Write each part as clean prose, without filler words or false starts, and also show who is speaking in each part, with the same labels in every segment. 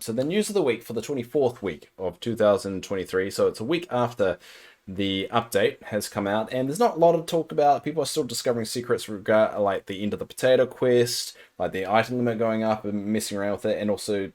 Speaker 1: So the news of the week for the 24th week of 2023. So it's a week after the update has come out, and there's not a lot to talk about. People are still discovering secrets regarding like the end of the potato quest, like the item limit going up and messing around with it, and also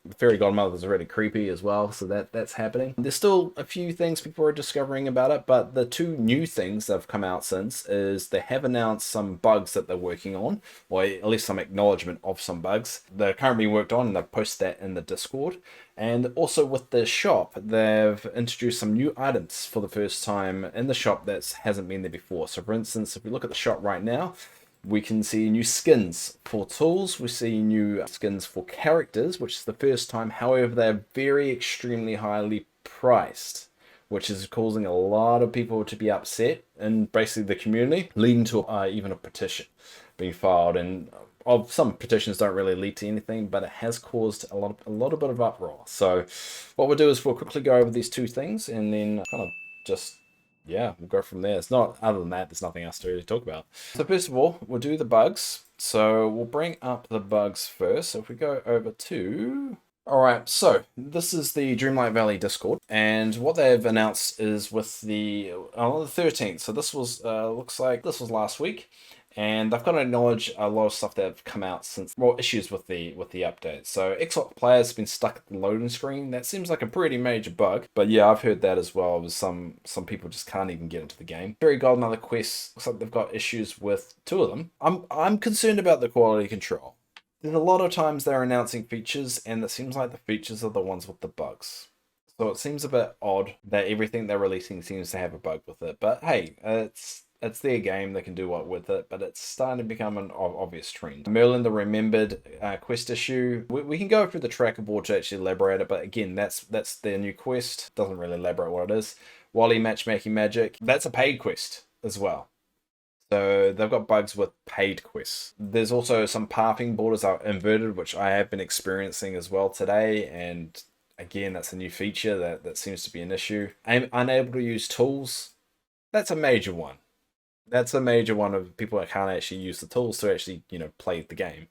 Speaker 1: the fairy godmother is really creepy as well, so that's happening. There's still a few things people are discovering about it, but the two new things that have come out since is they have announced some bugs that they're working on, or at least some acknowledgement of some bugs that are currently being worked on, and they've posted that in the Discord. And also with the shop, they've introduced some new items for the first time in the shop that hasn't been there before. So for instance, if we look at the shop right now, we can see new skins for tools. We see new skins for characters, which is the first time. However, they're very extremely highly priced, which is causing a lot of people to be upset in basically the community, leading to even a petition being filed. And some petitions don't really lead to anything, but it has caused a little bit of uproar. So what we'll do is we'll quickly go over these two things and then kind of just, yeah, we'll go from there. It's not, other than that, there's nothing else to really talk about. So first of all, we'll do the bugs. So we'll bring up the bugs first. So if we go over to... All right, so this is the Dreamlight Valley Discord, and what they've announced is with the on the 13th. So this was looks like this was last week, and they've got to acknowledge a lot of stuff that have come out since, well, issues with the update. So Xbox players have been stuck at the loading screen. That seems like a pretty major bug, but yeah, I've heard that as well. With some people just can't even get into the game. Fairy Godmother quests, looks like they've got issues with two of them. I'm concerned about the quality control. There's a lot of times they're announcing features, and it seems like the features are the ones with the bugs. So it seems a bit odd that everything they're releasing seems to have a bug with it. But hey, it's their game, they can do what with it, but it's starting to become an obvious trend. Merlin the Remembered quest issue. We can go through the tracker board to actually elaborate it, but again, that's their new quest. Doesn't really elaborate what it is. Wally Matchmaking Magic, that's a paid quest as well. So they've got bugs with paid quests. There's also some pathing borders are inverted, which I have been experiencing as well today. And again, that's a new feature that seems to be an issue. I'm unable to use tools. That's a major one. That's a major one of people that can't actually use the tools to actually, play the game.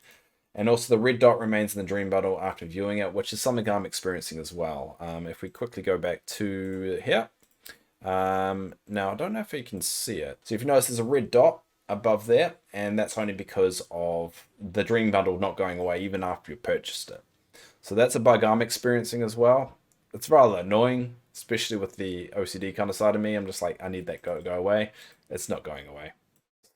Speaker 1: And also the red dot remains in the dream bundle after viewing it, which is something I'm experiencing as well. If we quickly go back to here. Now I don't know if you can see it. So if you notice, there's a red dot above there, and that's only because of the dream bundle not going away even after you purchased it. So that's a bug I'm experiencing as well. It's rather annoying, especially with the OCD kind of side of me. I'm just like, I need that go away. It's not going away.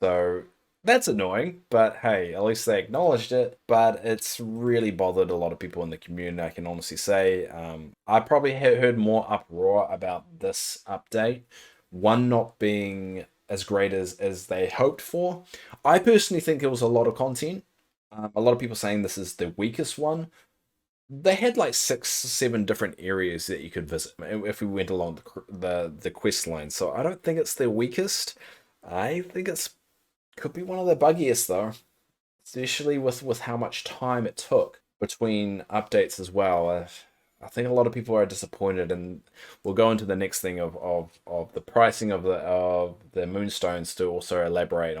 Speaker 1: So that's annoying, but hey, at least they acknowledged it. But it's really bothered a lot of people in the community, I can honestly say. I probably heard more uproar about this update. One not being as great as they hoped for. I personally think it was a lot of content. A lot of people saying this is the weakest one. They had like 6 or 7 different areas that you could visit if we went along the quest line. So I don't think it's their weakest. I think could be one of the buggiest though, especially with how much time it took between updates as well. I think a lot of people are disappointed, and we'll go into the next thing of the pricing of the moonstones to also elaborate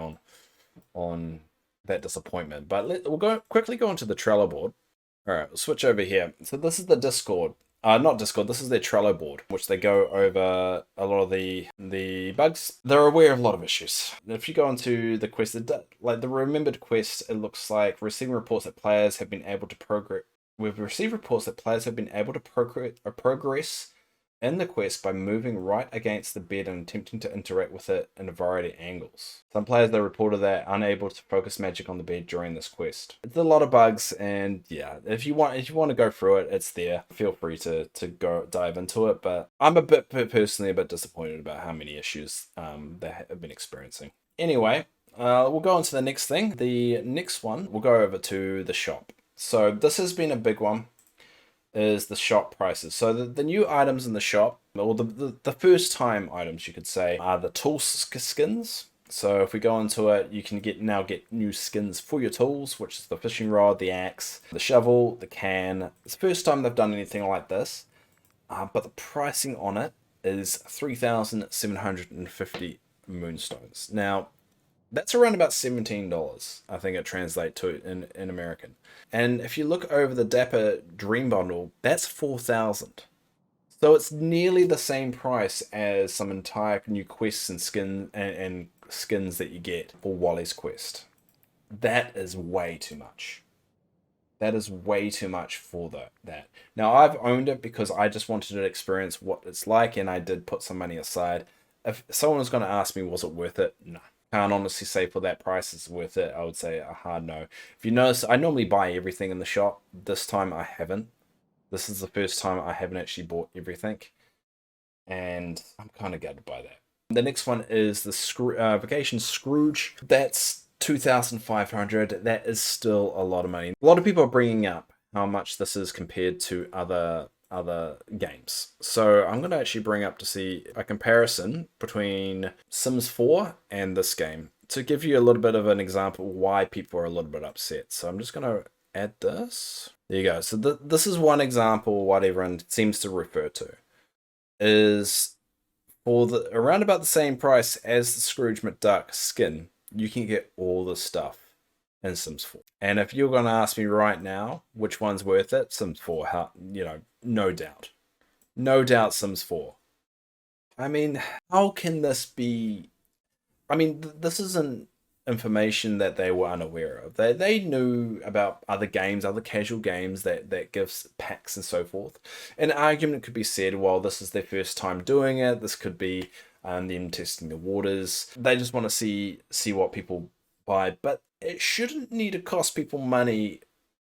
Speaker 1: on that disappointment. But we'll quickly go into the Trello board. All right, we'll switch over here. So this is the Discord. Not Discord, this is their Trello board, which they go over a lot of the bugs. They're aware of a lot of issues. If you go into the quest, like the Remembered quest, it looks like receiving reports that players have been able to progress. We've received reports that players have been able to progress in the quest by moving right against the bed and attempting to interact with it in a variety of angles. Some players, they reported they're unable to focus magic on the bed during this quest. It's a lot of bugs, and yeah, if you want to go through it, it's there. Feel free to go dive into it, but I'm personally a bit disappointed about how many issues they have been experiencing. Anyway, we'll go on to the next thing. The next one, we'll go over to the shop. So this has been a big one. Is the shop prices. So the new items in the shop, or the first time items you could say, are the tool skins. So if we go into it, you can now get new skins for your tools, which is the fishing rod, the axe, the shovel, the can. It's the first time they've done anything like this, but the pricing on it is 3,750 moonstones. Now, That's around about $17, I think it translates to in American. And if you look over the Dapper Dream Bundle, that's 4,000. So it's nearly the same price as some entire new quests and and skins that you get for Wally's quest. That is way too much. That is way too much for that. Now I've owned it because I just wanted to experience what it's like, and I did put some money aside. If someone was going to ask me, was it worth it? No. Can't honestly say for that price it's worth it. I would say a hard no. If you notice, I normally buy everything in the shop. This time I haven't. This is the first time I haven't actually bought everything, and I'm kind of gutted by that. The next one is the Vacation Scrooge. That's 2,500. That is still a lot of money. A lot of people are bringing up how much this is compared to other games. So I'm going to actually bring up to see a comparison between Sims 4 and this game to give you a little bit of an example why people are a little bit upset. So I'm just going to add this. There you go. So this is one example what everyone seems to refer to is for around about the same price as the Scrooge McDuck skin, you can get all the stuff in Sims 4. And if you're going to ask me right now which one's worth it, Sims 4, no doubt. No doubt Sims 4. I mean, how can this be? I mean, this isn't information that they were unaware of. They knew about other games, other casual games that gives packs and so forth. An argument could be said, well, this is their first time doing it. This could be them testing the waters. They just want to see what people buy, but it shouldn't need to cost people money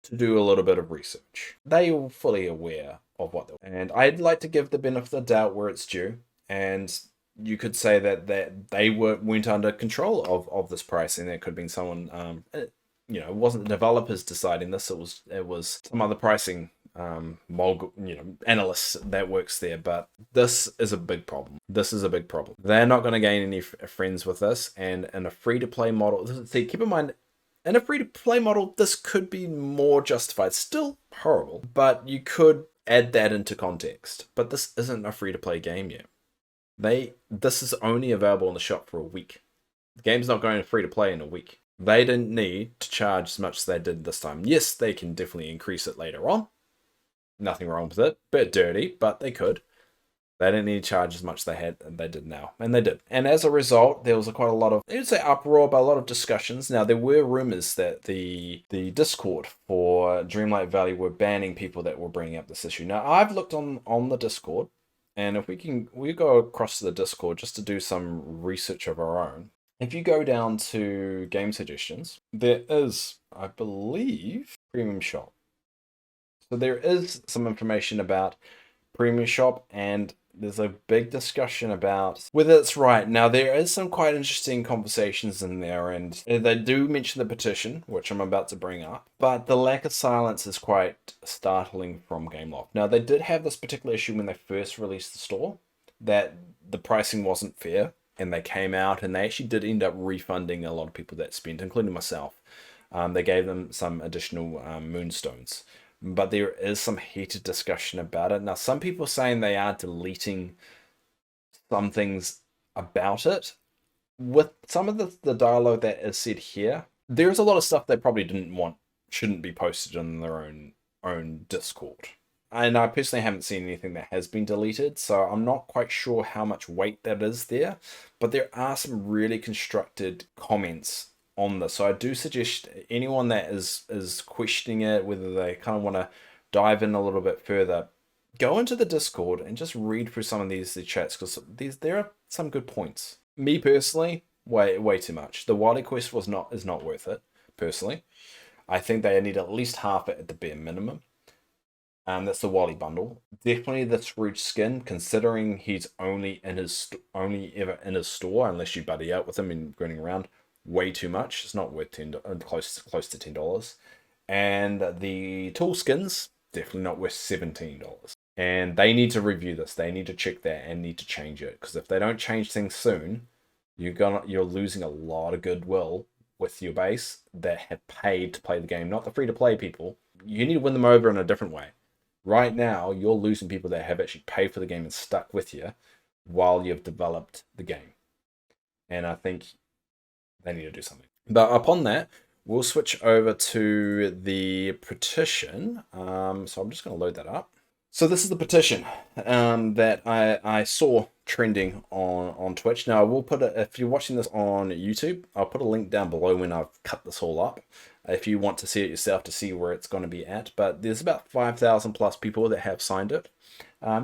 Speaker 1: to do a little bit of research. They are fully aware of what they're, and I'd like to give the benefit of the doubt where it's due, and you could say that they went under control of this pricing. There could have been someone, it wasn't the developers deciding this. It was some other pricing analysts that works there. But this is a big problem. This is a big problem. They're not going to gain any friends with this. And in a free-to-play model, see, keep in mind, in a free-to-play model, this could be more justified. Still horrible, but you could add that into context. But this isn't a free-to-play game yet. This is only available in the shop for a week. The game's not going free to play in a week. They didn't need to charge as much as they did this time. Yes, they can definitely increase it later on. Nothing wrong with it. Bit dirty, but they could. They didn't need to charge as much as they did now. And they did. And as a result, there was quite a lot of, I would say uproar, but a lot of discussions. Now, there were rumors that the Discord for Dreamlight Valley were banning people that were bringing up this issue. Now, I've looked on the Discord, and if we go across to the Discord just to do some research of our own. If you go down to game suggestions, there is, I believe, Premium Shop. So there is some information about Premium Shop, and there's a big discussion about whether it's right. Now, there is some quite interesting conversations in there, and they do mention the petition, which I'm about to bring up, but the lack of silence is quite startling from Gameloft. Now, they did have this particular issue when they first released the store, that the pricing wasn't fair, and they came out, and they actually did end up refunding a lot of people that spent, including myself. They gave them some additional moonstones. But there is some heated discussion about it. Now, some people are saying they are deleting some things about it. With some of the dialogue that is said here, there's a lot of stuff they probably shouldn't be posted on their own Discord. And I personally haven't seen anything that has been deleted, so I'm not quite sure how much weight that is there. But there are some really constructed comments on this. So I do suggest anyone that is questioning it, whether they kind of want to dive in a little bit further, go into the Discord and just read through some of these chats, because there are some good points. Me personally, way too much. The Wily quest is not worth it, personally. I think they need at least half it at the bare minimum. That's the Wally bundle. Definitely the Scrooge skin, considering he's only ever in his store, unless you buddy out with him and running around. Way too much. It's not worth close to $10. And the tool skins, definitely not worth $17. And they need to review this. They need to check that and need to change it, because if they don't change things soon, you're losing a lot of goodwill with your base that have paid to play the game, not the free to play people. You need to win them over in a different way. Right now, you're losing people that have actually paid for the game and stuck with you while you've developed the game. And I think They need to do something. But upon that, we'll switch over to the petition. So I'm just going to load that up. So this is the petition that I saw trending on Twitch. Now I will put it, if you're watching this on YouTube, I'll put a link down below when I've cut this all up, if you want to see it yourself to see where it's going to be at. But there's about 5,000 plus people that have signed it.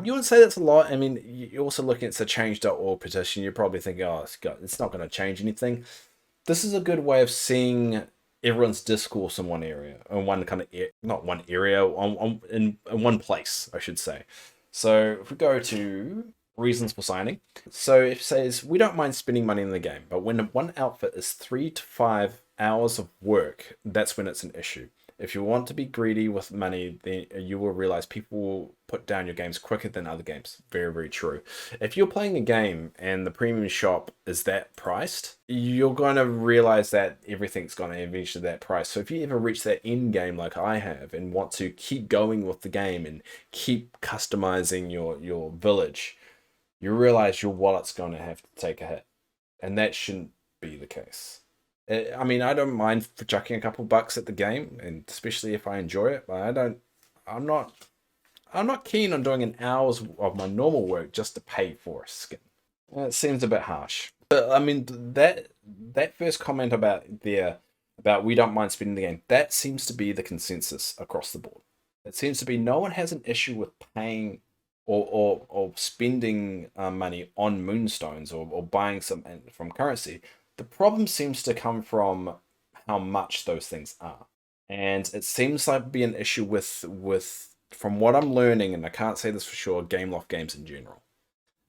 Speaker 1: You would say that's a lot. I mean, you're also looking at the change.org petition. You're probably thinking, oh, it's not going to change anything. This is a good way of seeing everyone's discourse in one area, in one kind of, not one area, in one place, I should say. So if we go to reasons for signing, so it says, we don't mind spending money in the game, but when one outfit is 3 to 5 hours of work, that's when it's an issue. If you want to be greedy with money, then you will realize people will put down your games quicker than other games. Very, very true. If you're playing a game and the premium shop is that priced, you're going to realize that everything's going to eventually that price. So if you ever reach that end game like I have and want to keep going with the game and keep customizing your village, you realize your wallet's going to have to take a hit. And that shouldn't be the case. I mean, I don't mind for chucking a couple bucks at the game, and especially if I enjoy it. But I'm not keen on doing an hour's of my normal work just to pay for a skin. It seems a bit harsh. But I mean, that first comment about we don't mind spending the game, that seems to be the consensus across the board. It seems to be no one has an issue with paying or spending money on moonstones or buying some from currency. The problem seems to come from how much those things are. And it seems like to be an issue with from what I'm learning, and I can't say this for sure, Gameloft games in general.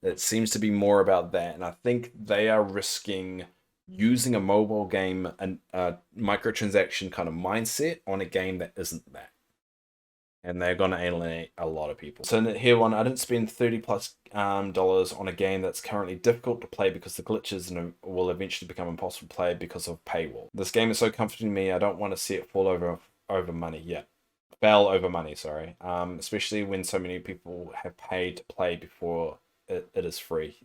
Speaker 1: It seems to be more about that. And I think they are risking using a mobile game and a microtransaction kind of mindset on a game that isn't that. And they're going to alienate a lot of people. So here one, I didn't spend $30 plus on a game that's currently difficult to play because the glitches will eventually become impossible to play because of paywall. This game is so comforting to me, I don't want to see it fall over money yet. Fell over money, sorry. Especially when so many people have paid to play before it is free.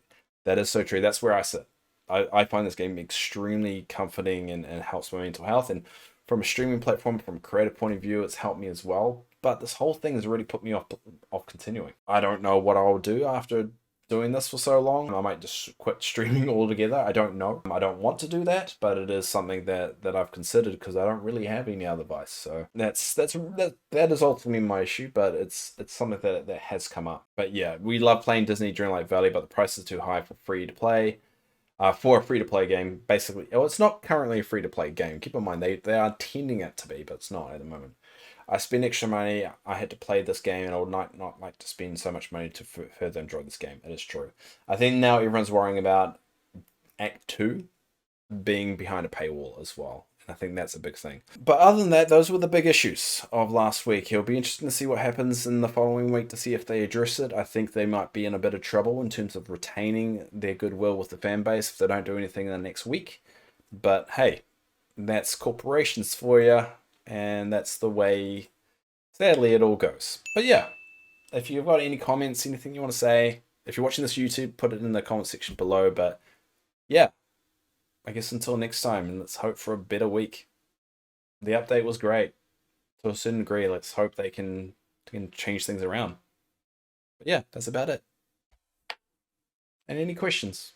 Speaker 1: That is so true. That's where I sit. I find this game extremely comforting and helps my mental health. And from a streaming platform, from a creative point of view, it's helped me as well. But this whole thing has really put me off continuing. I don't know what I'll do after doing this for so long. I might just quit streaming altogether. I don't know. I don't want to do that, but it is something that I've considered because I don't really have any other vice. So that is ultimately my issue, but it's something that has come up. But yeah, we love playing Disney Dreamlight Valley, but the price is too high for free to play. For a free-to-play game, basically. Well, it's not currently a free-to-play game. Keep in mind, they are intending it to be, but it's not at the moment. I spend extra money. I had to play this game, and I would not like to spend so much money to further enjoy this game. It is true. I think now everyone's worrying about Act 2 being behind a paywall as well. And I think that's a big thing. But other than that, those were the big issues of last week. It'll be interesting to see what happens in the following week to see if they address it. I think they might be in a bit of trouble in terms of retaining their goodwill with the fan base if they don't do anything in the next week. But hey, that's corporations for you. And that's the way, sadly, it all goes. But yeah, if you've got any comments, anything you want to say, if you're watching this YouTube, put it in the comment section below. But yeah, I guess until next time, and let's hope for a better week. The update was great. To a certain degree, let's hope they can change things around. But yeah, that's about it. And any questions?